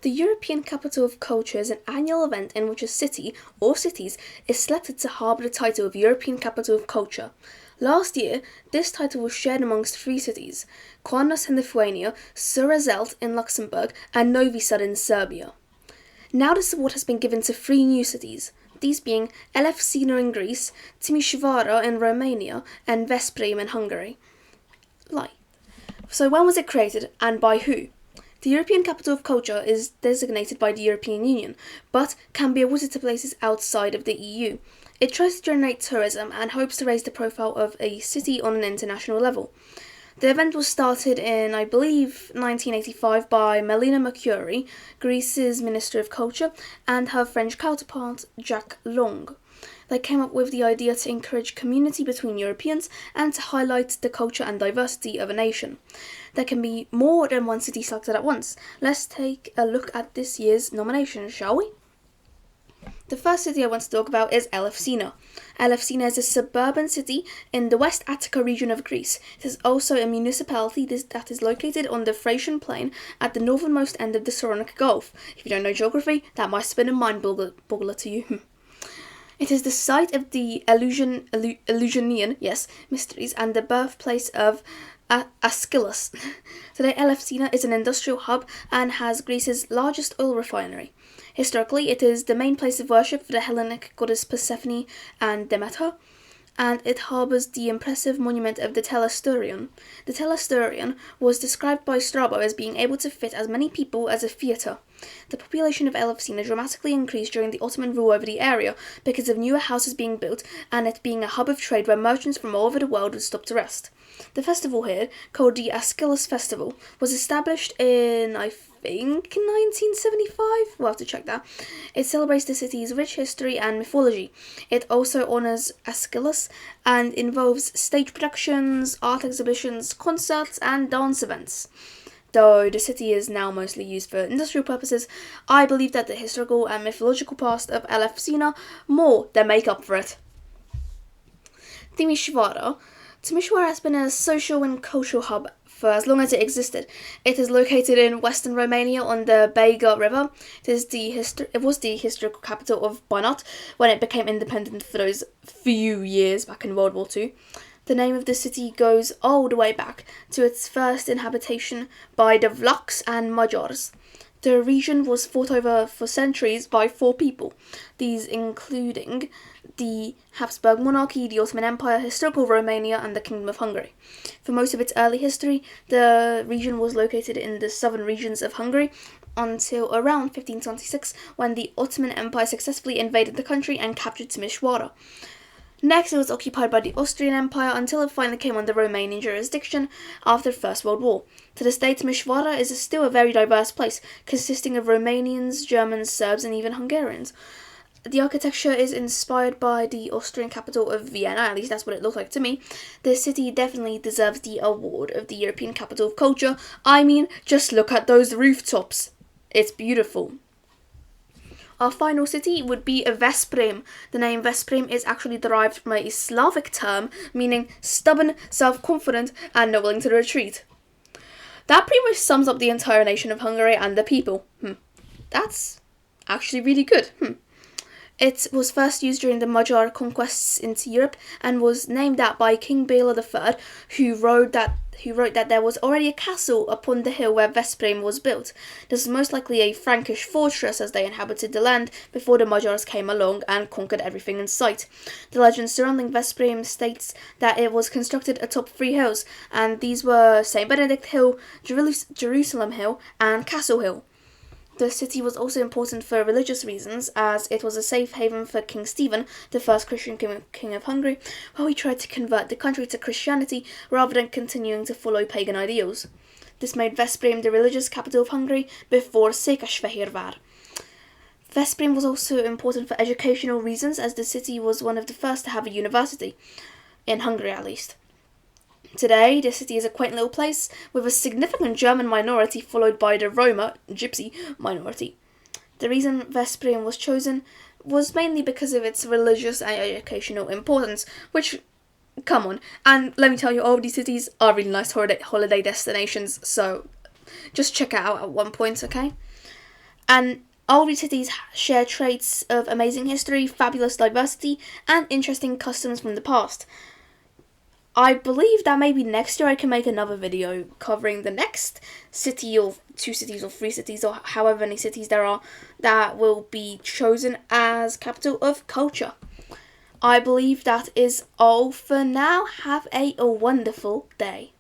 The European Capital of Culture is an annual event in which a city or cities is selected to harbour the title of European Capital of Culture. Last year, this title was shared amongst three cities: Kaunas in Lithuania, Surzelt in Luxembourg, and Novi Sad in Serbia. Now this award has been given to three new cities, these being Elefsina in Greece, Timișoara in Romania, and Veszprém in Hungary. So when was it created, and by who? The European Capital of Culture is designated by the European Union, but can be awarded to places outside of the EU. It tries to generate tourism and hopes to raise the profile of a city on an international level. The event was started in, I believe, 1985 by Melina Mercouri, Greece's Minister of Culture, and her French counterpart, Jacques Long. They came up with the idea to encourage community between Europeans and to highlight the culture and diversity of a nation. There can be more than one city selected at once. Let's take a look at this year's nominations, shall we? The first city I want to talk about is Elefsina. Elefsina is a suburban city in the West Attica region of Greece. It is also a municipality that is located on the Thracian plain at the northernmost end of the Saronic Gulf. If you don't know geography, that might have been a mind-boggler to you. It is the site of the Eleusinian mysteries and the birthplace of Aeschylus. Today, Elefsina is an industrial hub and has Greece's largest oil refinery. Historically, it is the main place of worship for the Hellenic goddess Persephone and Demeter, and it harbours the impressive monument of the Telesterion. The Telesterion was described by Strabo as being able to fit as many people as a theatre. The population of Elefsina dramatically increased during the Ottoman rule over the area because of newer houses being built and it being a hub of trade where merchants from all over the world would stop to rest. The festival here, called the Aeschylus Festival, was established in, I think, 1975? We'll have to check that. It celebrates the city's rich history and mythology. It also honours Aeschylus and involves stage productions, art exhibitions, concerts and dance events. Though the city is now mostly used for industrial purposes, I believe that the historical and mythological past of Elefsina more than make up for it. Timișoara. Timișoara has been a social and cultural hub for as long as it existed. It is located in western Romania on the Bega River. It was the historical capital of Banat when it became independent for those few years back in World War II. The name of the city goes all the way back to its first inhabitation by the Vlachs and Magyars. The region was fought over for centuries by four people, these including the Habsburg monarchy, the Ottoman Empire, historical Romania, and the Kingdom of Hungary. For most of its early history, the region was located in the southern regions of Hungary until around 1526, when the Ottoman Empire successfully invaded the country and captured Timișoara. Next, it was occupied by the Austrian Empire until it finally came under Romanian jurisdiction after the First World War. To this day, Timișoara is still a very diverse place, consisting of Romanians, Germans, Serbs, and even Hungarians. The architecture is inspired by the Austrian capital of Vienna, at least that's what it looked like to me. The city definitely deserves the award of the European Capital of Culture. I mean, just look at those rooftops. It's beautiful. Our final city would be Veszprém. The name Veszprém is actually derived from a Slavic term meaning stubborn, self-confident, and not willing to retreat. That pretty much sums up the entire nation of Hungary and the people. That's actually really good. It was first used during the Magyar conquests into Europe and was named that by King Bela III, who wrote that there was already a castle upon the hill where Veszprém was built. This was most likely a Frankish fortress as they inhabited the land before the Magyars came along and conquered everything in sight. The legend surrounding Veszprém states that it was constructed atop three hills, and these were St. Benedict Hill, Jerusalem Hill, and Castle Hill. The city was also important for religious reasons, as it was a safe haven for King Stephen, the first Christian king of Hungary, while he tried to convert the country to Christianity rather than continuing to follow pagan ideals. This made Veszprém the religious capital of Hungary before Székesfehérvár. Veszprém was also important for educational reasons, as the city was one of the first to have a university, in Hungary at least. Today, the city is a quaint little place with a significant German minority followed by the Roma, Gypsy, minority. The reason Veszprém was chosen was mainly because of its religious and educational importance, which, come on, and let me tell you, all of these cities are really nice holiday destinations, so just check it out at one point, okay? And all these cities share traits of amazing history, fabulous diversity, and interesting customs from the past. I believe that maybe next year I can make another video covering the next city or 2 cities or 3 cities or however many cities there are that will be chosen as capital of culture. I believe that is all for now. Have a wonderful day.